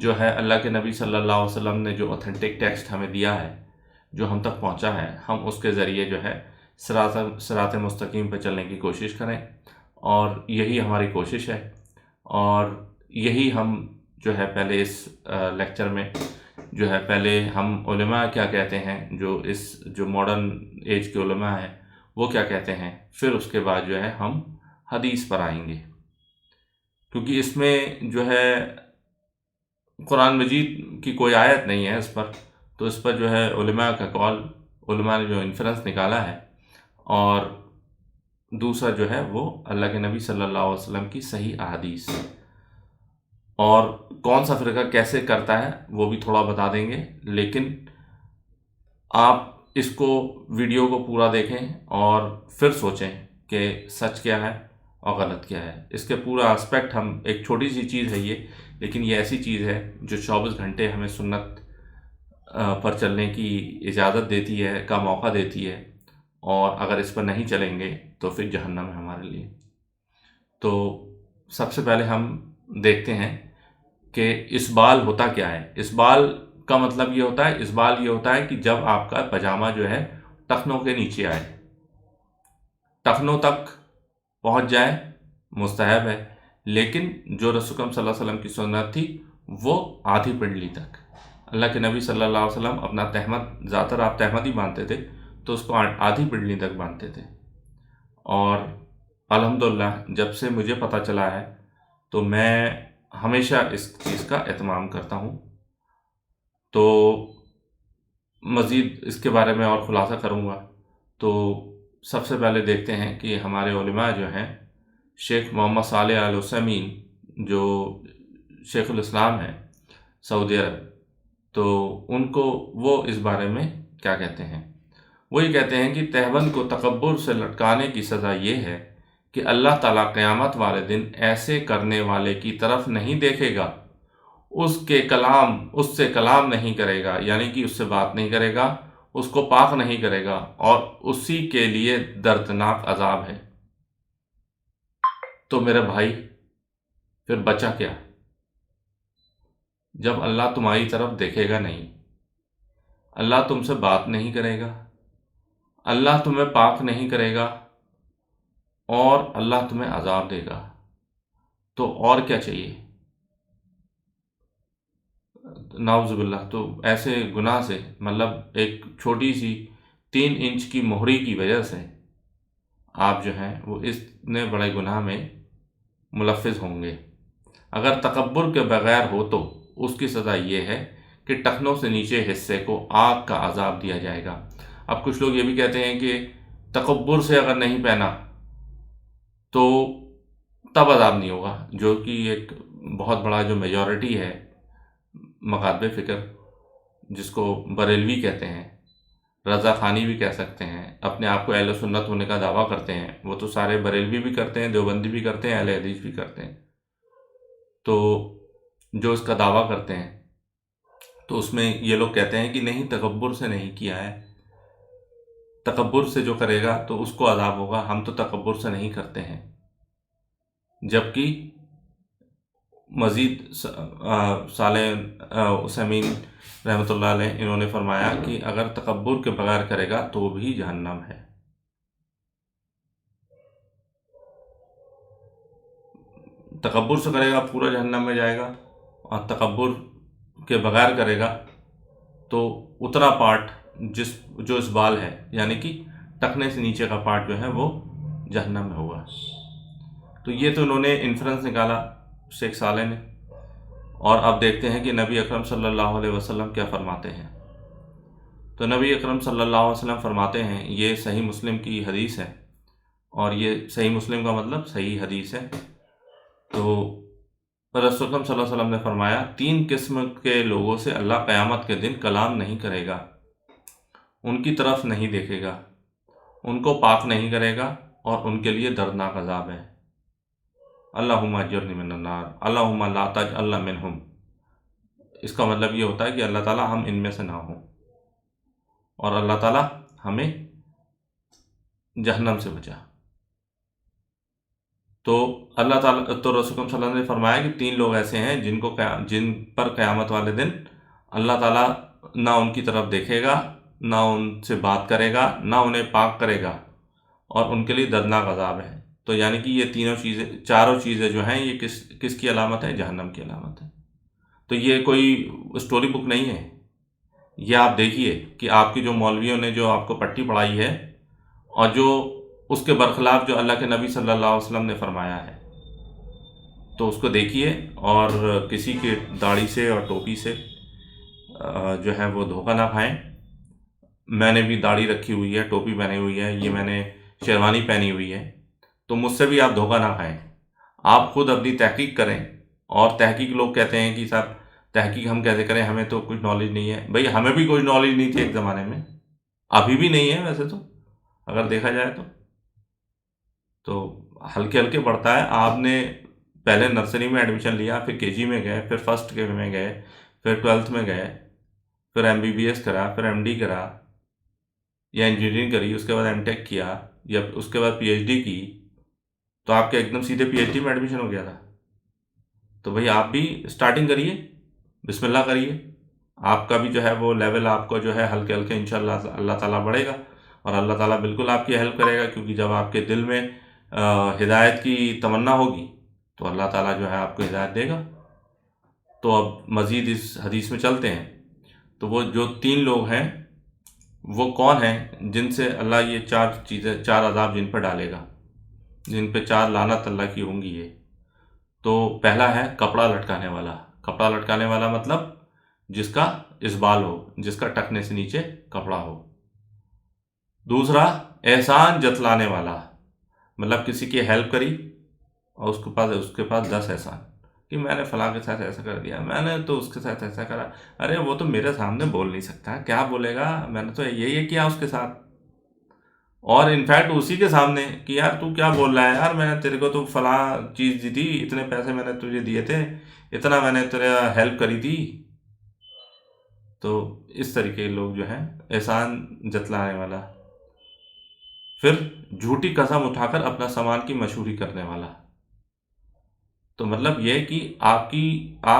جو ہے اللہ کے نبی صلی اللہ علیہ وسلم نے جو اوتھینٹک ٹیکسٹ ہمیں دیا ہے، جو ہم تک پہنچا ہے، ہم اس کے ذریعے جو ہے صراط مستقیم پہ چلنے کی کوشش کریں، اور یہی ہماری کوشش ہے، اور یہی ہم جو ہے پہلے اس لیکچر میں جو ہے پہلے ہم علماء کیا کہتے ہیں، جو ماڈرن ایج کے علماء ہیں وہ کیا کہتے ہیں، پھر اس کے بعد جو ہے ہم حدیث پر آئیں گے، کیونکہ اس میں جو ہے قرآن مجید کی کوئی آیت نہیں ہے اس پر، تو اس پر جو ہے علماء کا قول، علماء نے جو انفرنس نکالا ہے، اور دوسرا جو ہے وہ اللہ کے نبی صلی اللہ علیہ وسلم کی صحیح احادیث، اور کون سا فرقہ کیسے کرتا ہے وہ بھی تھوڑا بتا دیں گے، لیکن آپ اس کو ویڈیو کو پورا دیکھیں اور پھر سوچیں کہ سچ کیا ہے اور غلط کیا ہے۔ اس کے پورا اسپیکٹ ہم، ایک چھوٹی سی چیز ہے یہ، لیکن یہ ایسی چیز ہے جو 24 گھنٹے ہمیں سنت پر چلنے کی اجازت دیتی ہے، کا موقع دیتی ہے، اور اگر اس پر نہیں چلیں گے تو پھر جہنم ہے ہمارے لیے۔ تو سب سے پہلے ہم دیکھتے ہیں کہ اسبال ہوتا کیا ہے۔ اسبال کا مطلب یہ ہوتا ہے، اسبال یہ ہوتا ہے کہ جب آپ کا پاجامہ جو ہے ٹخنوں کے نیچے آئے، ٹخنوں تک پہنچ جائے مستحب ہے، لیکن جو رسول اکرم صلی اللہ علیہ وسلم کی سنت تھی وہ آدھی پنڈلی تک۔ اللہ کے نبی صلی اللہ علیہ وسلم اپنا تہمد، زیادہ تر آپ تہمد ہی باندھتے تھے، تو اس کو آدھی پنڈلی تک باندھتے تھے، اور الحمدللہ جب سے مجھے پتہ چلا ہے تو میں ہمیشہ اس چیز کا اہتمام کرتا ہوں۔ تو مزید اس کے بارے میں اور خلاصہ کروں گا، تو سب سے پہلے دیکھتے ہیں کہ ہمارے علماء جو ہیں، شیخ محمد صالح آل عثیمین جو شیخ الاسلام ہیں سعودی عرب، تو ان کو وہ اس بارے میں کیا کہتے ہیں؟ وہ یہ کہتے ہیں کہ تہبند کو تکبر سے لٹکانے کی سزا یہ ہے کہ اللہ تعالیٰ قیامت والے دن ایسے کرنے والے کی طرف نہیں دیکھے گا، اس سے کلام نہیں کرے گا، یعنی کہ اس سے بات نہیں کرے گا، اس کو پاک نہیں کرے گا، اور اسی کے لیے دردناک عذاب ہے۔ تو میرے بھائی پھر بچا کیا؟ جب اللہ تمہاری طرف دیکھے گا نہیں، اللہ تم سے بات نہیں کرے گا، اللہ تمہیں پاک نہیں کرے گا، اور اللہ تمہیں عذاب دے گا، تو اور کیا چاہیے؟ نعوذ باللہ۔ تو ایسے گناہ سے، مطلب ایک چھوٹی سی 3 انچ کی مہری کی وجہ سے آپ جو ہیں وہ اتنے بڑے گناہ میں ملفظ ہوں گے۔ اگر تکبر کے بغیر ہو تو اس کی سزا یہ ہے کہ ٹخنوں سے نیچے حصے کو آگ کا عذاب دیا جائے گا۔ اب کچھ لوگ یہ بھی کہتے ہیں کہ تکبر سے اگر نہیں پہنا تو تب عذاب نہیں ہوگا، جو کہ ایک بہت بڑا جو میجورٹی ہے مغالب فکر، جس کو بریلوی کہتے ہیں، رضا خانی بھی کہہ سکتے ہیں، اپنے آپ کو اہل سنت ہونے کا دعویٰ کرتے ہیں، وہ تو سارے بریلوی بھی کرتے ہیں، دیوبندی بھی کرتے ہیں، اہل حدیث بھی کرتے ہیں، تو جو اس کا دعویٰ کرتے ہیں تو اس میں یہ لوگ کہتے ہیں کہ نہیں، تکبر سے نہیں کیا ہے، تکبر سے جو کرے گا تو اس کو عذاب ہوگا، ہم تو تکبر سے نہیں کرتے ہیں۔ جبکہ مزید صالح عثیمین رحمۃ اللہ علیہ انہوں نے فرمایا کہ اگر تکبر کے بغیر کرے گا تو بھی جہنم ہے۔ تکبر سے کرے گا پورا جہنم میں جائے گا، اور تکبر کے بغیر کرے گا تو اتنا پارٹ جو اس بال ہے، یعنی کہ ٹخنے سے نیچے کا پارٹ جو ہے وہ جہنم میں ہوگا۔ تو یہ تو انہوں نے انفرنس نکالا شیخ صالح نے، اور اب دیکھتے ہیں کہ نبی اکرم صلی اللہ علیہ وسلم کیا فرماتے ہیں۔ تو نبی اکرم صلی اللہ علیہ وسلم فرماتے ہیں، یہ صحیح مسلم کی حدیث ہے، اور یہ صحیح مسلم کا مطلب صحیح حدیث ہے۔ تو رسول اکرم صلی اللہ علیہ وسلم نے فرمایا، 3 قسم کے لوگوں سے اللہ قیامت کے دن کلام نہیں کرے گا، ان کی طرف نہیں دیکھے گا، ان کو پاک نہیں کرے گا، اور ان کے لیے دردناک عذاب ہے۔ اللہم اجرنی من النار، اللہم لا تجعلنا منہم۔ اس کا مطلب یہ ہوتا ہے کہ اللہ تعالیٰ ہم ان میں سے نہ ہوں، اور اللہ تعالیٰ ہمیں جہنم سے بچا۔ تو اللہ تعالیٰ تو رسول اکرم صلی اللہ علیہ وسلم نے فرمایا کہ 3 لوگ ایسے ہیں جن پر قیامت والے دن اللہ تعالیٰ نہ ان کی طرف دیکھے گا، نہ ان سے بات کرے گا، نہ انہیں پاک کرے گا، اور ان کے لیے دردناک عذاب ہے۔ تو یعنی کہ یہ چاروں چیزیں جو ہیں یہ کس کی علامت ہے؟ جہنم کی علامت ہے۔ تو یہ کوئی اسٹوری بک نہیں ہے، یہ آپ دیکھیے کہ آپ کی جو مولویوں نے جو آپ کو پٹی پڑھائی ہے، اور جو اس کے برخلاف جو اللہ کے نبی صلی اللہ علیہ وسلم نے فرمایا ہے، تو اس کو دیکھیے، اور کسی کی داڑھی سے اور ٹوپی سے جو ہے وہ دھوکہ نہ کھائیں۔ میں نے بھی داڑھی رکھی ہوئی ہے، ٹوپی پہنی ہوئی ہے، یہ میں نے شیروانی پہنی ہوئی ہے، تو مجھ سے بھی آپ دھوکہ نہ کھائیں۔ آپ خود اپنی تحقیق کریں، اور تحقیق لوگ کہتے ہیں کہ صاحب تحقیق ہم کیسے کریں، ہمیں تو کچھ نالج نہیں ہے۔ بھئی ہمیں بھی کوئی نالج نہیں تھی ایک زمانے میں، ابھی بھی نہیں ہے ویسے تو، اگر دیکھا جائے تو ہلکے ہلکے بڑھتا ہے۔ آپ نے پہلے نرسری میں ایڈمیشن لیا، پھر KG میں گئے، پھر فرسٹ کے میں گئے، پھر 12th میں گئے، پھر MBBS کرا، پھر MD کرا یا انجینئرنگ کری، اس کے بعد M.Tech کیا، یا اس کے بعد PhD کی، تو آپ کے ایک دم سیدھے PhD میں ایڈمیشن ہو گیا تھا؟ تو بھئی آپ بھی اسٹارٹنگ کریے، بسم اللہ کریے، آپ کا بھی جو ہے وہ لیول آپ کو جو ہے ہلکے ہلکے انشاءاللہ اللہ تعالیٰ بڑھے گا، اور اللہ تعالیٰ بالکل آپ کی ہیلپ کرے گا، کیونکہ جب آپ کے دل میں ہدایت کی تمنا ہوگی تو اللہ تعالیٰ جو ہے آپ کو ہدایت دے گا۔ تو اب مزید اس حدیث میں چلتے ہیں۔ تو وہ جو 3 لوگ ہیں وہ کون ہیں جن سے اللہ یہ 4 عذاب جن پر ڈالے گا، جن پہ 4 لعنت اللہ کی ہوں گی یہ؟ تو پہلا ہے کپڑا لٹکانے والا۔ کپڑا لٹکانے والا مطلب جس کا اسبال ہو، جس کا ٹخنے سے نیچے کپڑا ہو۔ دوسرا احسان جتلانے والا، مطلب کسی کی ہیلپ کری اور اس کے پاس 10 احسان، کہ میں نے فلاں کے ساتھ ایسا کر دیا، میں نے تو اس کے ساتھ ایسا کرا، ارے وہ تو میرے سامنے بول نہیں سکتا، کیا بولے گا، میں نے تو یہ کیا اس کے ساتھ، اور انفیکٹ اسی کے سامنے کہ یار تو کیا بول رہا ہے، یار میں نے تیرے کو تو فلاں چیز دی تھی، اتنے پیسے میں نے تجھے دیے تھے، اتنا میں نے تیرے ہیلپ کری تھی۔ تو اس طریقے کے لوگ جو ہیں احسان جتلانے والا۔ پھر جھوٹی قسم اٹھا کر اپنا سامان کی مشہوری کرنے والا۔ تو مطلب یہ کہ آپ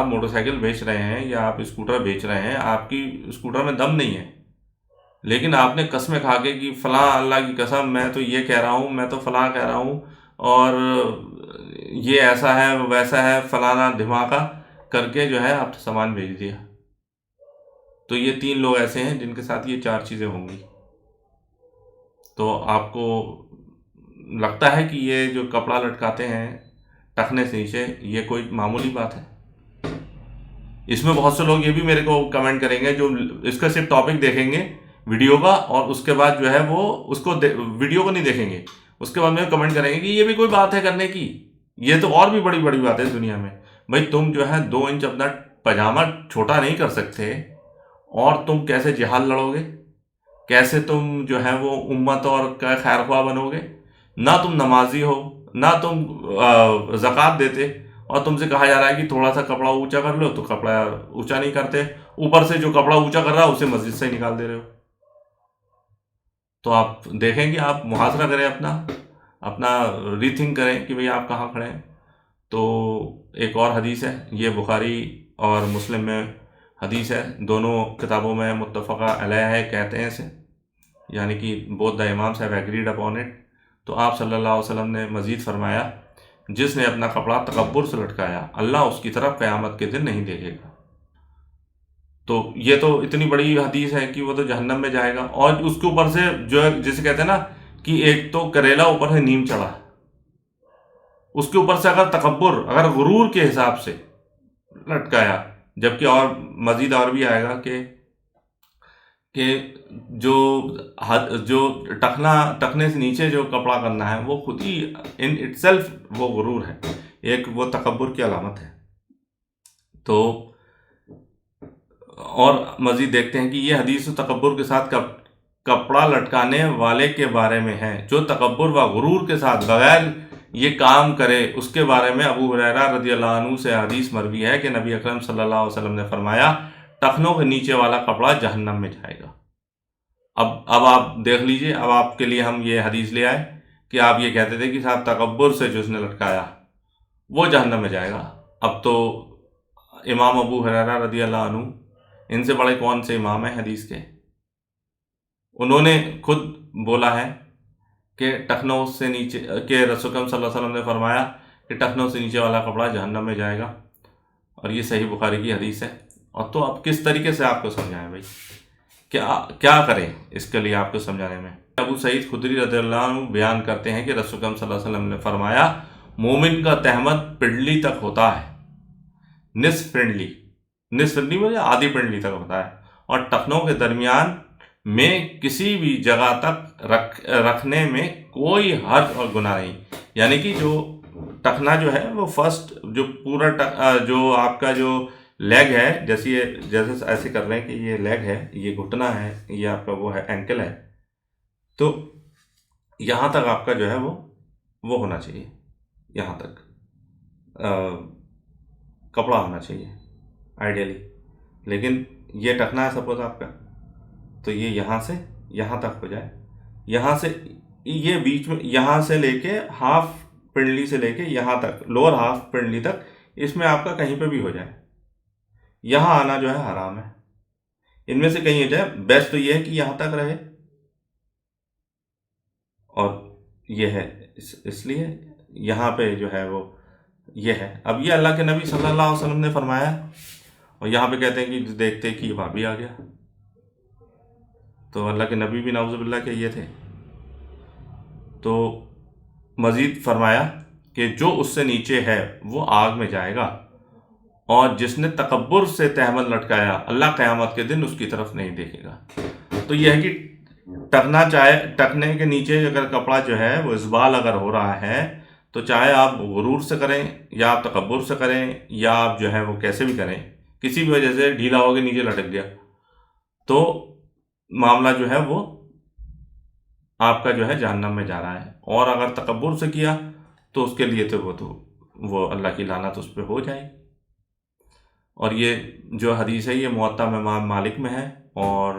موٹر سائیکل بیچ رہے ہیں یا آپ اسکوٹر بیچ رہے ہیں، آپ کی اسکوٹر میں دم نہیں ہے، لیکن آپ نے قسمیں کھا کے کہ فلاں اللہ کی قسم میں تو یہ کہہ رہا ہوں، میں تو فلاں کہہ رہا ہوں، اور یہ ایسا ہے ویسا ہے، فلانا دھماکہ کر کے جو ہے آپ سامان بیچ دیا۔ تو یہ 3 لوگ ایسے ہیں جن کے ساتھ یہ 4 چیزیں ہوں گی۔ تو آپ کو لگتا ہے کہ یہ جو کپڑا لٹکاتے ہیں ٹخنے سے نیچے، یہ کوئی معمولی بات ہے؟ اس میں بہت سے لوگ یہ بھی میرے کو کمنٹ کریں گے جو اس کا صرف ٹاپک دیکھیں گے ویڈیو کا، اور اس کے بعد جو ہے وہ اس کو ویڈیو کو نہیں دیکھیں گے، اس کے بعد میں کمنٹ کریں گے کہ یہ بھی کوئی بات ہے کرنے کی، یہ تو اور بھی بڑی بڑی بات ہے اس دنیا میں۔ بھائی تم جو ہے 2 انچ اپنا پاجامہ چھوٹا نہیں کر سکتے، اور تم کیسے جہاد لڑو گے؟ کیسے تم جو ہے وہ امت اور خیر خواہ بنو گے؟ نہ تم نمازی ہو، نہ تم زکوٰۃ دیتے، اور تم سے کہا جا رہا ہے کہ تھوڑا سا کپڑا اونچا کر لو، تو کپڑا اونچا نہیں کرتے، اوپر سے جو کپڑا اونچا کر رہا ہے اسے مسجد سے نکال دے رہے ہو۔ تو آپ دیکھیں کہ آپ محاصرہ کریں، اپنا ری تھنک کریں کہ بھئی آپ کہاں کھڑے ہیں۔ تو ایک اور حدیث ہے، یہ بخاری اور مسلم میں حدیث ہے، دونوں کتابوں میں متفقہ علیہ ہے کہتے ہیں اسے، یعنی کہ both the imams have agreed upon it۔ تو آپ صلی اللہ علیہ وسلم نے مزید فرمایا، جس نے اپنا کپڑا تکبر سے لٹکایا اللہ اس کی طرف قیامت کے دن نہیں دیکھے گا۔ تو یہ تو اتنی بڑی حدیث ہے کہ وہ تو جہنم میں جائے گا، اور اس کے اوپر سے جو جسے کہتے ہیں نا کہ ایک تو کریلا اوپر سے نیم چڑھا، اس کے اوپر سے اگر تکبر، اگر غرور کے حساب سے لٹکایا، جبکہ اور مزید اور بھی آئے گا کہ جو ٹخنے سے نیچے جو کپڑا کرنا ہے وہ خود ہی ان اٹ سیلف وہ غرور ہے، ایک وہ تکبر کی علامت ہے۔ تو اور مزید دیکھتے ہیں کہ یہ حدیث تکبر کے ساتھ کپڑا لٹکانے والے کے بارے میں ہے، جو تکبر و غرور کے ساتھ بغیر یہ کام کرے، اس کے بارے میں ابو ہریرہ رضی اللہ عنہ سے حدیث مروی ہے کہ نبی اکرم صلی اللہ علیہ وسلم نے فرمایا، ٹخنوں کے نیچے والا کپڑا جہنم میں جائے گا۔ اب آپ دیکھ لیجئے، اب آپ کے لیے ہم یہ حدیث لے آئے کہ آپ یہ کہتے تھے کہ صاحب تکبر سے جو اس نے لٹکایا وہ جہنم میں جائے گا۔ اب تو امام ابو ہریرہ رضی اللہ عنہ، ان سے بڑے کون سے امام ہیں حدیث کے، انہوں نے خود بولا ہے کہ ٹخنوں سے نیچے، کہ رسول اکرم صلی اللہ علیہ وسلم نے فرمایا کہ ٹخنوں سے نیچے والا کپڑا جہنم میں جائے گا، اور یہ صحیح بخاری کی حدیث ہے۔ اور تو اب کس طریقے سے آپ کو سمجھائیں بھائی، کیا کریں اس کے لیے آپ کو سمجھانے میں؟ ابو سعید خدری رضی اللہ عنہ بیان کرتے ہیں کہ رسول اکرم صلی اللہ علیہ وسلم نے فرمایا مومن کا تہمت پنڈلی تک ہوتا ہے، نصف پنڈلی مجھے آدھی پنڈلی تک ہوتا ہے، اور ٹخنوں کے درمیان میں کسی بھی جگہ تک رکھنے میں کوئی حرج اور گناہ نہیں۔ یعنی کہ جو ٹخنا جو ہے وہ فرسٹ جو پورا جو آپ کا جو لیگ ہے، جیسے ایسے کر رہے ہیں کہ یہ لیگ ہے، یہ گھٹنا ہے، یہ آپ کا وہ ہے اینکل ہے، تو یہاں تک آپ کا جو ہے وہ ہونا چاہیے، یہاں تک کپڑا ہونا چاہیے آئیڈیلی۔ لیکن یہ ٹخنا ہے سپوز آپ کا، تو یہ یہاں سے یہاں تک ہو جائے، یہاں سے یہ بیچ میں، یہاں سے لے کے ہاف پنڈلی سے لے کے یہاں تک، لوور ہاف پنڈلی تک، اس میں آپ کا کہیں پہ بھی ہو جائے، یہاں آنا جو ہے حرام ہے۔ ان میں سے کہیں ہو جائے، بیسٹ تو یہ ہے کہ یہاں تک رہے، اور یہ ہے اس لیے یہاں پہ جو ہے وہ یہ ہے۔ اب یہ اللہ کے نبی صلی اللہ علیہ وسلم نے فرمایا، اور یہاں پہ کہتے ہیں کہ دیکھتے کہ یہ بھابھی آ گیا، تو اللہ کے نبی بھی نعوذ باللہ کے یہ تھے۔ تو مزید فرمایا کہ جو اس سے نیچے ہے وہ آگ میں جائے گا، اور جس نے تکبر سے تہمت لٹکایا اللہ قیامت کے دن اس کی طرف نہیں دیکھے گا۔ تو یہ ہے کہ ٹکنے کے نیچے اگر کپڑا جو ہے وہ اسبال اگر ہو رہا ہے، تو چاہے آپ غرور سے کریں یا آپ تکبر سے کریں یا آپ جو ہے وہ کیسے بھی کریں، کسی بھی وجہ سے ڈھیلا ہو کے نیچے لٹک گیا، تو معاملہ جو ہے وہ آپ کا جو ہے جہنم میں جا رہا ہے۔ اور اگر تکبر سے کیا تو اس کے لیے تو وہ اللہ کی لعنت اس پہ ہو جائے۔ اور یہ جو حدیث ہے یہ موطا میں امام مالک میں ہے اور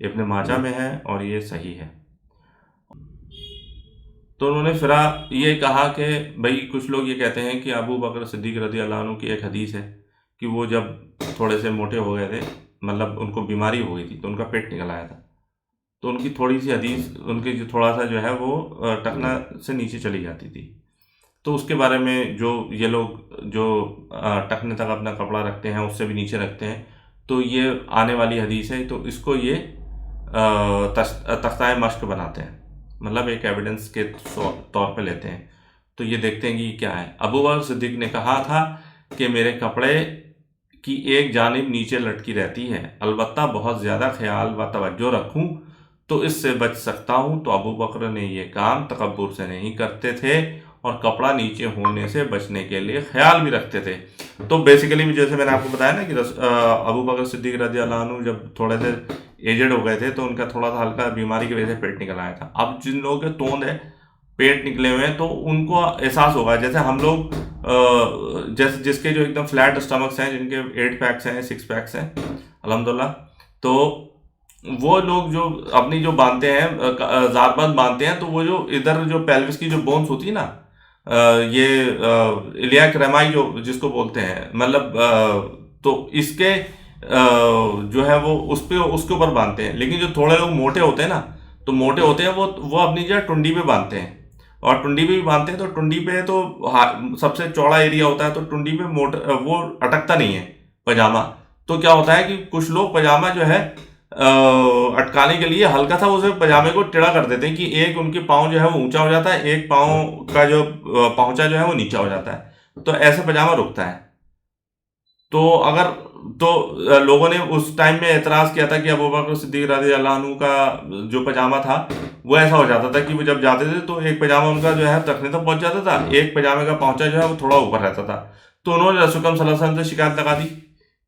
ابن ماجہ میں ہے، اور یہ صحیح ہے۔ تو انہوں نے پھر یہ کہا کہ بھئی کچھ لوگ یہ کہتے ہیں کہ ابو بکر صدیق رضی اللہ عنہ کی ایک حدیث ہے کہ وہ جب تھوڑے سے موٹے ہو گئے تھے، مطلب ان کو بیماری ہو گئی تھی تو ان کا پیٹ نکل آیا تھا، تو ان کی تھوڑی سی حدیث، ان کی جو تھوڑا سا جو ہے وہ ٹخنا سے نیچے چلی جاتی تھی، تو اس کے بارے میں جو یہ لوگ جو ٹخنے تک اپنا کپڑا رکھتے ہیں اس سے بھی نیچے رکھتے ہیں، تو یہ آنے والی حدیث ہے، تو اس کو یہ تختۂ مشق بناتے ہیں، مطلب ایک ایویڈنس کے طور پہ لیتے ہیں۔ تو یہ دیکھتے ہیں کہ یہ کیا ہے۔ ابو بکر صدیق نے کہا تھا کہ میرے کپڑے کی ایک جانب نیچے لٹکی رہتی ہے، البتہ بہت زیادہ خیال و توجہ رکھوں تو اس سے بچ سکتا ہوں۔ تو ابو بکر نے یہ کام تکبر سے نہیں کرتے تھے اور کپڑا نیچے ہونے سے بچنے کے لیے خیال بھی رکھتے تھے۔ تو بیسیکلی جیسے میں نے آپ کو بتایا نا کہ ابو بکر صدیق رضی اللہ عنہ جب تھوڑے سے ایجڈ ہو گئے تھے تو ان کا تھوڑا سا ہلکا بیماری کی وجہ سے پیٹ نکل آیا تھا۔ اب جن لوگوں کے توند ہے، پیٹ نکلے ہوئے ہیں، تو ان کو احساس ہوگا، جیسے ہم لوگ جس کے جو ایک دم فلیٹ اسٹمکس ہیں، جن کے 8 پیکس ہیں 6 پیکس ہیں الحمدللہ، تو وہ لوگ جو اپنی جو باندھتے ہیں زار بند باندھتے ہیں، تو وہ جو ادھر جو پیلوس کی جو بونس ہوتی ہے نا، یہ الیاک رمائی جس کو بولتے ہیں، مطلب تو اس کے جو ہے وہ اس کے اوپر باندھتے ہیں۔ لیکن جو تھوڑے لوگ موٹے ہوتے ہیں نا، تو موٹے ہوتے ہیں وہ اپنی جگہ ٹنڈی پہ باندھتے ہیں، اور ٹنڈی پہ بھی باندھتے ہیں، تو ٹنڈی پہ تو سب سے چوڑا ایریا ہوتا ہے، تو ٹنڈی پہ وہ اٹکتا نہیں ہے پاجامہ۔ تو کیا ہوتا ہے کہ کچھ لوگ پاجامہ جو ہے اٹکانے کے لیے ہلکا سا اسے پاجامے کو ٹیڑھا کر دیتے ہیں کہ ایک ان کے پاؤں جو ہے وہ اونچا ہو جاتا ہے، ایک پاؤں کا جو پہنچا جو ہے وہ نیچا ہو جاتا ہے، تو ایسے پاجامہ رکتا ہے۔ تو لوگوں نے اس ٹائم میں اعتراض کیا تھا کہ ابو بکر صدیق رضی اللہ عنہ کا جو پاجامہ تھا وہ ایسا ہو جاتا تھا کہ وہ جب جاتے تھے تو ایک پاجامہ ان کا جو ہے ٹخنے تک پہنچ جاتا تھا، ایک پاجامے کا پہنچا جو ہے وہ تھوڑا اوپر رہتا تھا۔ تو انہوں نے رسول اکرم صلی اللہ علیہ وسلم سے شکایت لگا دی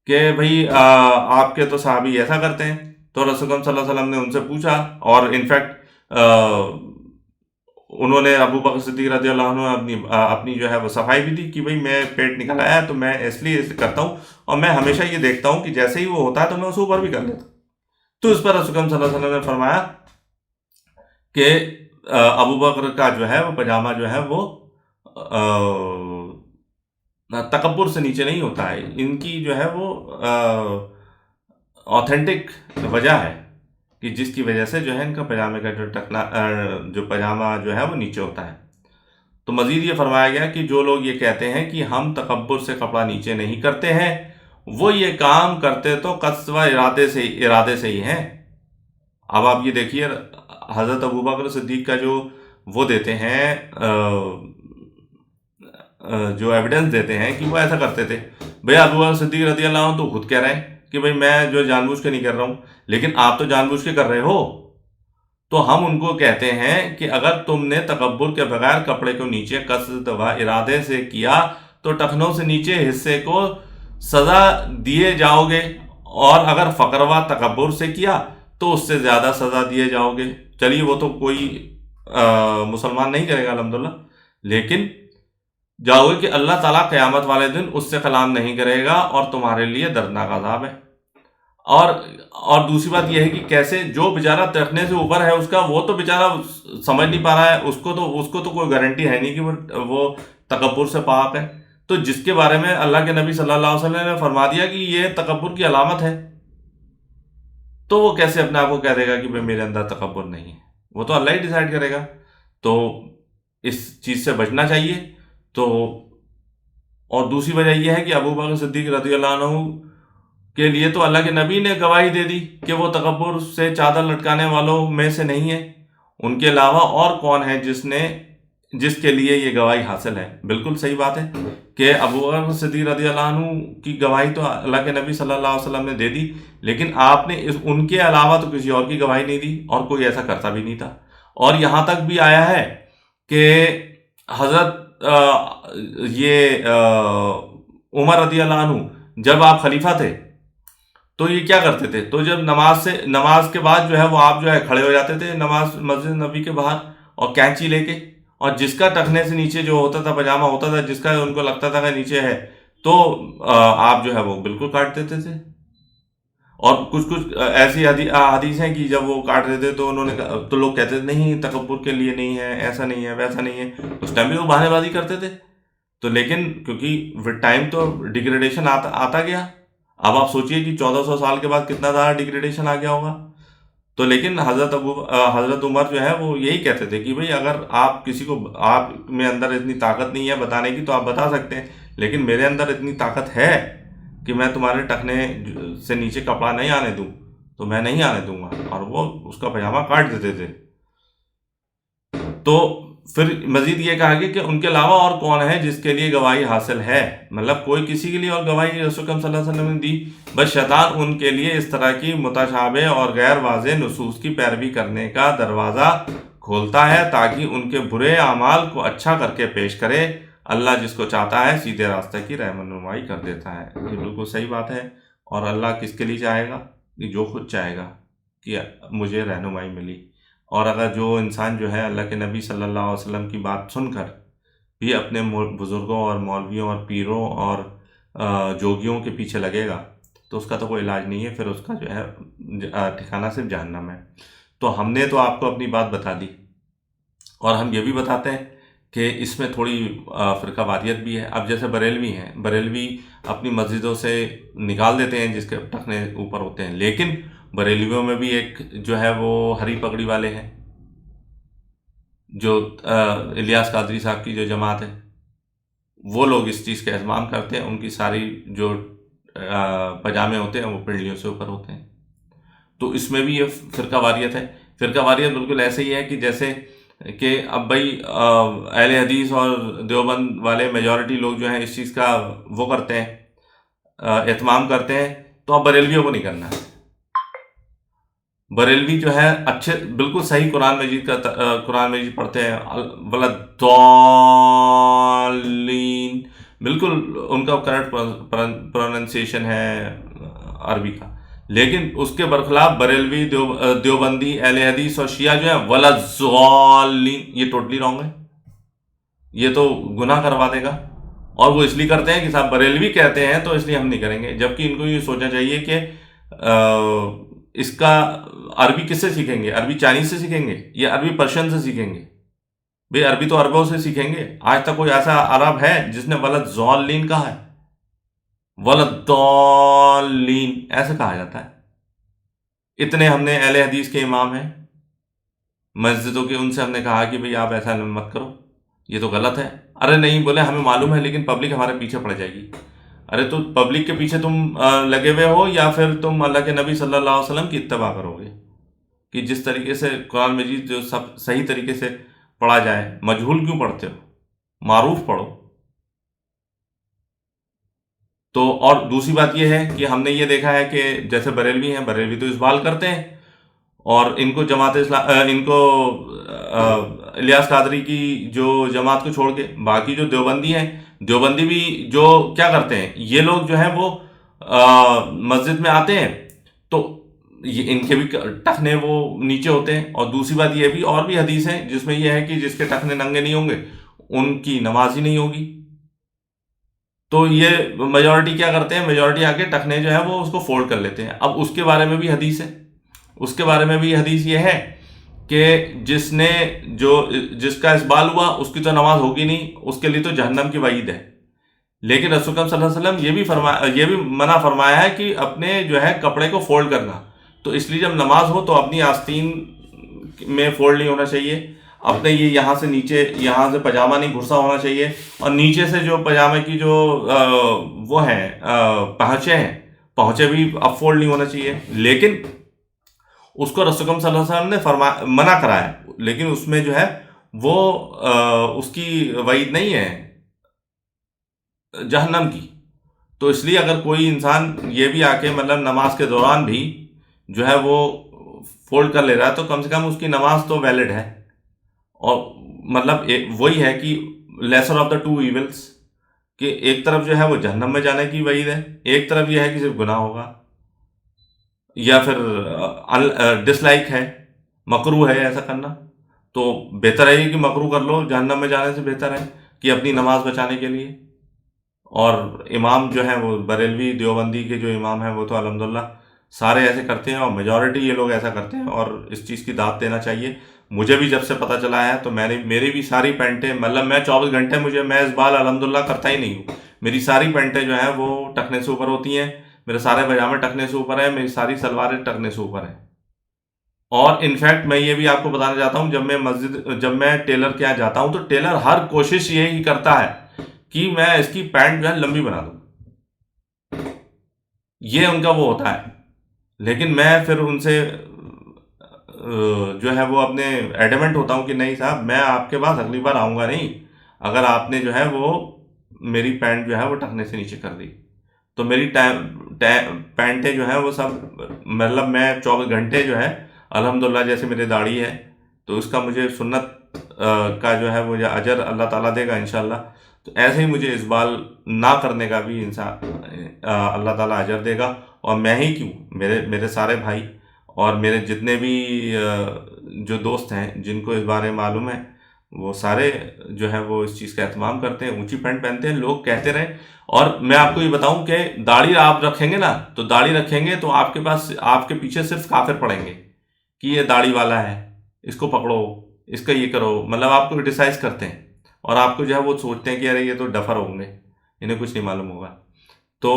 کہ بھئی آپ کے تو صحابی ایسا کرتے ہیں۔ تو رسول اکرم صلی اللہ علیہ وسلم نے ان سے پوچھا، اور انفیکٹ انہوں نے ابو بکر صدیق رضی اللہ عنہ اپنی جو ہے وہ صفائی بھی دی کہ بھئی میں پیٹ نکل آیا ہے تو میں اس لیے کرتا ہوں، اور میں ہمیشہ یہ دیکھتا ہوں کہ جیسے ہی وہ ہوتا ہے تو میں اسے اوپر بھی کر لیتا ہوں۔ تو اس پر رسول اکرم صلی اللہ علیہ وسلم نے فرمایا کہ ابو بکر کا جو ہے وہ پاجامہ جو ہے وہ تکبر سے نیچے نہیں ہوتا ہے. ان کی جو ہے وہ آتھینٹک وجہ ہے کہ جس کی وجہ سے جو ہے ان کا پاجامے کا جو پاجامہ جو ہے وہ نیچے ہوتا ہے. تو مزید یہ فرمایا گیا کہ جو لوگ یہ کہتے ہیں کہ ہم تکبر سے کپڑا نیچے نہیں کرتے ہیں وہ یہ کام کرتے تو قصد و ارادے سے ہی ہیں. اب آپ یہ دیکھیے حضرت ابوبکر صدیق کا جو وہ دیتے ہیں جو ایویڈنس دیتے ہیں کہ وہ ایسا کرتے تھے. بھئی ابوبکر صدیق رضی اللہ عنہ تو خود کہہ رہے ہیں کہ بھئی میں جو جان بوجھ کے نہیں کر رہا ہوں، لیکن آپ تو جان بوجھ کے کر رہے ہو. تو ہم ان کو کہتے ہیں کہ اگر تم نے تکبر کے بغیر کپڑے کو نیچے قصد و ارادے سے کیا تو ٹخنوں سے نیچے حصے کو سزا دیے جاؤ گے، اور اگر فقر و تکبر سے کیا تو اس سے زیادہ سزا دیے جاؤ گے. چلیے وہ تو کوئی مسلمان نہیں کرے گا الحمدللہ، لیکن جاؤ گے کہ اللہ تعالیٰ قیامت والے دن اس سے کلام نہیں کرے گا اور تمہارے لیے دردناک عذاب ہے. اور دوسری بات یہ ہے کہ کیسے جو بیچارہ تخنے سے اوپر ہے اس کا وہ تو بیچارہ سمجھ نہیں پا رہا ہے، اس کو تو کوئی گارنٹی ہے نہیں کہ وہ تکبر سے پاک ہے. تو جس کے بارے میں اللہ کے نبی صلی اللہ علیہ وسلم نے فرما دیا کہ یہ تکبر کی علامت ہے، تو وہ کیسے اپنے آپ کو کہہ دے گا کہ میرے اندر تکبر نہیں ہے؟ وہ تو اللہ ہی ڈیسائیڈ کرے گا. تو اس چیز سے بچنا چاہیے. تو اور دوسری وجہ یہ ہے کہ ابو بکر صدیق رضی اللہ عنہ کے لیے تو اللہ کے نبی نے گواہی دے دی کہ وہ تکبر سے چادر لٹکانے والوں میں سے نہیں ہے. ان کے علاوہ اور کون ہے جس کے لیے یہ گواہی حاصل ہے؟ بالکل صحیح بات ہے کہ ابو بکر صدیق رضی اللہ عنہ کی گواہی تو اللہ کے نبی صلی اللہ علیہ وسلم نے دے دی، لیکن آپ نے ان کے علاوہ تو کسی اور کی گواہی نہیں دی، اور کوئی ایسا کرتا بھی نہیں تھا. اور یہاں تک بھی آیا ہے کہ حضرت یہ عمر رضی اللہ عنہ جب آپ خلیفہ تھے تو یہ کیا کرتے تھے؟ تو جب نماز کے بعد جو ہے وہ آپ جو ہے کھڑے ہو جاتے تھے مسجد نبی کے باہر، اور کینچی لے کے، اور جس کا ٹخنے سے نیچے جو ہوتا تھا پاجامہ ہوتا تھا، جس کا ان کو لگتا تھا کہ نیچے ہے، تو آپ جو ہے وہ بالکل کاٹ دیتے تھے. اور کچھ ایسی حدیث ہیں کہ جب وہ کاٹ رہے تھے تو لوگ کہتے تھے نہیں تکبر کے لیے نہیں ہے، ایسا نہیں ہے، ویسا نہیں ہے. اس ٹائم بھی وہ بہانے بازی کرتے تھے. تو لیکن کیونکہ ود ٹائم تو ڈیگریڈیشن آتا گیا. اب آپ سوچئے کہ 1400 سال کے بعد کتنا زیادہ ڈیگریڈیشن آ گیا ہوگا. تو لیکن حضرت عمر جو ہے وہ یہی کہتے تھے کہ بھئی اگر آپ کسی کو، آپ میں اندر اتنی طاقت نہیں ہے بتانے کی تو آپ بتا سکتے ہیں، لیکن میرے اندر اتنی طاقت ہے کہ میں تمہارے ٹخنے سے نیچے کپڑا نہیں آنے دوں، تو میں نہیں آنے دوں گا. اور وہ اس کا پاجامہ کاٹ دیتے تھے. تو پھر مزید یہ کہا گیا کہ ان کے علاوہ اور کون ہے جس کے لیے گواہی حاصل ہے؟ مطلب کوئی کسی کے لیے اور گواہی رسول صلی اللہ علیہ وسلم نے دی، بس شیطان ان کے لیے اس طرح کی متشابہ اور غیر واضح نصوص کی پیروی کرنے کا دروازہ کھولتا ہے تاکہ ان کے برے اعمال کو اچھا کر کے پیش کرے. اللہ جس کو چاہتا ہے سیدھے راستے کی رہنمائی کر دیتا ہے. یہ بالکل صحیح بات ہے. اور اللہ کس کے لیے چاہے گا؟ کہ جو خود چاہے گا کہ مجھے رہنمائی ملی. اور اگر جو انسان جو ہے اللہ کے نبی صلی اللہ علیہ وسلم کی بات سن کر بھی اپنے بزرگوں اور مولویوں اور پیروں اور جوگیوں کے پیچھے لگے گا تو اس کا تو کوئی علاج نہیں ہے، پھر اس کا جو ہے ٹھکانہ صرف جہنم ہے. تو ہم نے تو آپ کو اپنی بات بتا دی، اور ہم یہ بھی بتاتے ہیں کہ اس میں تھوڑی فرقہ واریت بھی ہے. اب جیسے بریلوی ہیں، بریلوی اپنی مسجدوں سے نکال دیتے ہیں جس کے ٹخنے اوپر ہوتے ہیں، لیکن بریلویوں میں بھی ایک جو ہے وہ ہری پگڑی والے ہیں، جو الیاس قادری صاحب کی جو جماعت ہے، وہ لوگ اس چیز کا اہتمام کرتے ہیں. ان کی ساری جو پاجامے ہوتے ہیں وہ پنڈلیوں سے اوپر ہوتے ہیں. تو اس میں بھی یہ فرقہ واریت ہے. فرقہ واریت بالکل ایسے ہی ہے کہ جیسے کہ اب بھائی اہل حدیث اور دیوبند والے میجورٹی لوگ جو ہیں اس چیز کا وہ کرتے ہیں، اہتمام کرتے ہیں، تو اب بریلویوں کو نہیں کرنا ہے. بریلوی جو ہے اچھے بالکل صحیح قرآن مجید پڑھتے ہیں، ولداللین، بالکل ان کا کریکٹ پروننسیشن ہے عربی کا. لیکن اس کے برخلاف بریلوی، دیوبندی، اہل حدیث اور شیعہ جو ہیں ولداللین، یہ ٹوٹلی رانگ ہے. یہ تو گناہ کروا دے گا. اور وہ اس لیے کرتے ہیں کہ صاحب بریلوی کہتے ہیں تو اس لیے ہم نہیں کریں گے، جبکہ ان کو یہ سوچنا چاہیے کہ اس کا عربی کس سے سیکھیں گے؟ عربی چائنیز سے سیکھیں گے یا عربی پرشین سے سیکھیں گے؟ بھئی عربی تو عربوں سے سیکھیں گے. آج تک کوئی ایسا عرب ہے جس نے ولد ضالین کہا ہے؟ ولد ضالین ایسے کہا جاتا ہے. اتنے ہم نے اہل حدیث کے امام ہیں مسجدوں کے، ان سے ہم نے کہا کہ بھئی آپ ایسا مت کرو، یہ تو غلط ہے. ارے نہیں، بولے ہمیں معلوم ہے لیکن پبلک ہمارے پیچھے پڑ جائے گی. ارے تو پبلک کے پیچھے تم لگے ہوئے ہو یا پھر تم اللہ کے نبی صلی اللہ علیہ وسلم کی اتباع کرو گے کہ جس طریقے سے قرآن مجید جو سب صحیح طریقے سے پڑھا جائے؟ مجہول کیوں پڑھتے ہو؟ معروف پڑھو. تو اور دوسری بات یہ ہے کہ ہم نے یہ دیکھا ہے کہ جیسے بریلوی ہیں، بریلوی تو اسبال کرتے ہیں، اور ان کو جماعت اسلام ان کو الیاس قادری کی جو جماعت کو چھوڑ کے باقی جو دیوبندی ہیں، دیوبندی بھی جو کیا کرتے ہیں، یہ لوگ جو ہیں وہ مسجد میں آتے ہیں تو یہ ان کے بھی ٹخنے وہ نیچے ہوتے ہیں. اور دوسری بات یہ بھی، اور بھی حدیث ہیں جس میں یہ ہے کہ جس کے ٹخنے ننگے نہیں ہوں گے ان کی نماز ہی نہیں ہوگی. تو یہ میجورٹی کیا کرتے ہیں، میجورٹی آ کے ٹخنے جو ہے وہ اس کو فولڈ کر لیتے ہیں. اب اس کے بارے میں بھی حدیث ہے، اس کے بارے میں بھی حدیث یہ ہے کہ جس کا اسبال ہوا اس کی تو نماز ہوگی نہیں، اس کے لیے تو جہنم کی وعید ہے. لیکن رسول اکرم صلی اللہ علیہ وسلم یہ بھی منع فرمایا ہے کہ اپنے جو ہے کپڑے کو فولڈ کرنا. تو اس لیے جب نماز ہو تو اپنی آستین میں فولڈ نہیں ہونا چاہیے، اپنے یہ یہاں سے نیچے، یہاں سے پاجامہ نہیں گھسا ہونا چاہیے، اور نیچے سے جو پاجامے کی جو وہ ہیں پہنچے ہیں، پہنچے بھی اب فولڈ نہیں ہونا چاہیے. لیکن اس کو رسول اکرم صلی اللہ علیہ وسلم نے منع کرا ہے، لیکن اس میں جو ہے وہ اس کی وعید نہیں ہے جہنم کی. تو اس لیے اگر کوئی انسان یہ بھی آ کے مطلب نماز کے دوران بھی جو ہے وہ فولڈ کر لے رہا ہے تو کم سے کم اس کی نماز تو ویلڈ ہے. اور مطلب وہی ہے کہ لیسر آف دا ٹو ایونس، کہ ایک طرف جو ہے وہ جہنم میں جانے کی وعید ہے، ایک طرف یہ ہے کہ صرف گناہ ہوگا، یا پھر ڈس لائک ہے، مکروہ ہے ایسا کرنا. تو بہتر ہے کہ مکروہ کر لو، جہنم میں جانے سے بہتر ہے کہ اپنی نماز بچانے کے لیے. اور امام جو ہیں وہ بریلوی دیوبندی کے جو امام ہیں وہ تو الحمدللہ سارے ایسے کرتے ہیں، اور میجورٹی یہ لوگ ایسا کرتے ہیں، اور اس چیز کی داد دینا چاہیے. مجھے بھی جب سے پتہ چلا ہے تو میری بھی ساری پینٹیں، مطلب میں 24 گھنٹے میں اسبال الحمدللہ کرتا ہی نہیں ہوں. میری ساری پینٹیں جو ہیں وہ ٹخنے سے اوپر ہوتی ہیں، میرے سارے پاجامے ٹخنے سے اوپر ہیں، میری ساری سلواریں ٹخنے سے اوپر ہیں. اور انفیکٹ میں یہ بھی آپ کو بتانا چاہتا ہوں، جب میں ٹیلر کے یہاں جاتا ہوں تو ٹیلر ہر کوشش یہی کرتا ہے کہ میں اس کی پینٹ جو ہے لمبی بنا دوں، یہ ان کا وہ ہوتا ہے. لیکن میں پھر ان سے جو ہے وہ اپنے ایڈمنٹ ہوتا ہوں کہ نہیں صاحب، میں آپ کے پاس اگلی بار آؤں گا نہیں اگر آپ نے جو ہے وہ میری پینٹ جو ہے وہ ٹخنے سے نیچے کر دی. تو میری پینٹیں جو ہیں وہ سب مطلب میں 24 گھنٹے جو ہے الحمدللہ، جیسے میری داڑھی ہے تو اس کا مجھے سنت کا جو ہے وہ اجر اللہ تعالیٰ دے گا انشاءاللہ. تو ایسے ہی مجھے اسبال نہ کرنے کا بھی اللہ تعالیٰ اجر دے گا. اور میں ہی کیوں، میرے سارے بھائی اور میرے جتنے بھی جو دوست ہیں جن کو اس بارے میں معلوم ہے، وہ سارے جو ہے وہ اس چیز کا اہتمام کرتے ہیں، اونچی پینٹ پہنتے ہیں. لوگ کہتے رہے. اور میں آپ کو یہ بتاؤں کہ داڑھی آپ رکھیں گے نا، تو داڑھی رکھیں گے تو آپ کے پاس، آپ کے پیچھے صرف کافر پڑیں گے کہ یہ داڑھی والا ہے، اس کو پکڑو، اس کا یہ کرو. مطلب آپ کو کرٹیسائز کرتے ہیں، اور آپ کو جو ہے وہ سوچتے ہیں کہ ارے یہ تو ڈفر ہوں گے، انہیں کچھ نہیں معلوم ہوگا. تو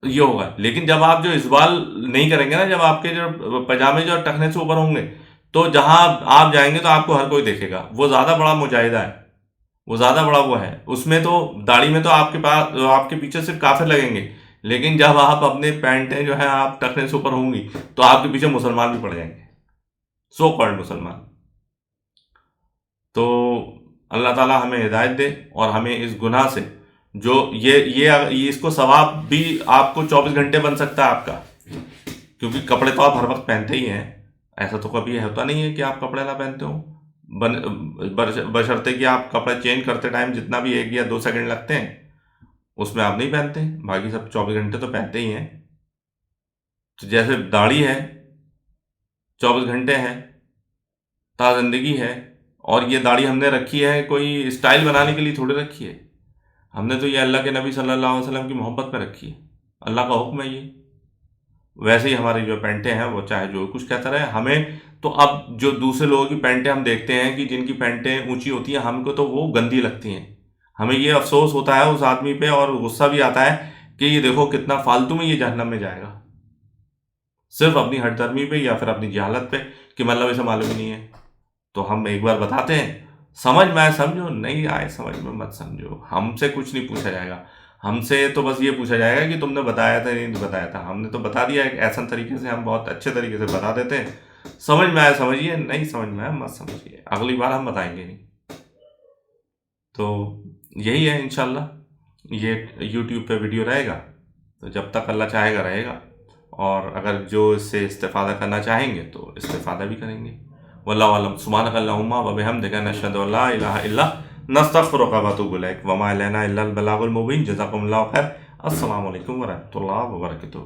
یہ ہوگا. لیکن جب آپ جو اسبال نہیں کریں گے نا، جب آپ کے جو پاجامے جو ٹخنے سے اوپر ہوں گے، تو جہاں آپ جائیں گے تو آپ کو ہر کوئی دیکھے گا. وہ زیادہ بڑا مجاہدہ ہے، وہ زیادہ بڑا وہ ہے. اس میں تو داڑھی میں تو آپ کے پاس، آپ کے پیچھے صرف کافر لگیں گے، لیکن جب آپ اپنے پینٹیں جو ہیں آپ ٹخنے سے اوپر ہوں گی تو آپ کے پیچھے مسلمان بھی پڑ جائیں گے، سو کالڈ مسلمان. تو اللہ تعالیٰ ہمیں ہدایت دے، اور ہمیں اس گناہ سے جو یہ اس کو ثواب بھی آپ کو 24 گھنٹے بن سکتا ہے آپ کا، کیونکہ کپڑے تو آپ ہر وقت پہنتے ہی ہیں. ایسا تو کبھی ہوتا نہیں ہے کہ آپ کپڑے نہ پہنتے ہوں، بشرطے کہ آپ کپڑے چینج کرتے ٹائم جتنا بھی 1 یا 2 سیکنڈ لگتے ہیں اس میں آپ نہیں پہنتے، باقی سب 24 گھنٹے تو پہنتے ہی ہیں. تو جیسے داڑھی ہے 24 گھنٹے ہے، تا زندگی ہے. اور یہ داڑھی ہم نے رکھی ہے کوئی اسٹائل بنانے کے لیے تھوڑی رکھی ہے، ہم نے تو یہ اللہ کے نبی صلی اللہ علیہ وسلم کی محبت میں رکھی ہے، اللہ کا حکم ہے یہ. ویسے ہی ہماری جو پینٹیں ہیں وہ چاہے جو کچھ کہتا رہے ہمیں تو اب جو دوسرے لوگوں کی پینٹیں ہم دیکھتے ہیں کہ جن کی پینٹیں اونچی ہوتی ہیں ہم کو تو وہ گندی لگتی ہیں، ہمیں یہ افسوس ہوتا ہے اس آدمی پہ اور غصہ بھی آتا ہے کہ یہ دیکھو کتنا فالتو میں یہ جہنم میں جائے گا، صرف اپنی ہٹ درمی پہ یا پھر اپنی جہالت پہ کہ مطلب اسے معلوم ہی نہیں ہے۔ تو ہم ایک بار بتاتے ہیں، سمجھ میں آئے سمجھو، نہیں آئے سمجھ میں مت سمجھو، ہم سے کچھ نہیں پوچھا جائے گا، ہم سے تو بس یہ پوچھا جائے گا کہ تم نے بتایا تھا نہیں بتایا تھا، ہم نے تو بتا دیا ایک ایسا طریقے سے، ہم بہت اچھے طریقے سے بتا دیتے ہیں، سمجھ میں آئے سمجھیے، نہیں سمجھ میں آئے مت سمجھیے، اگلی بار ہم بتائیں گے نہیں۔ تو یہی ہے انشاءاللہ، یہ یوٹیوب پہ ویڈیو رہے گا تو جب تک اللہ چاہے گا رہے گا، اور اگر جو اس سے استفادہ کرنا چاہیں گے تو استفادہ بھی کریں گے۔ واللہ اعلم، سبحانک اللہم و بحمدک، نشہد ان لا الہ الا نستغفرک و نتوب الیک، وما علینا الا البلاغ المبین۔ جزاکم اللہ خیر، السلام علیکم ورحمۃ اللہ وبرکاتہ۔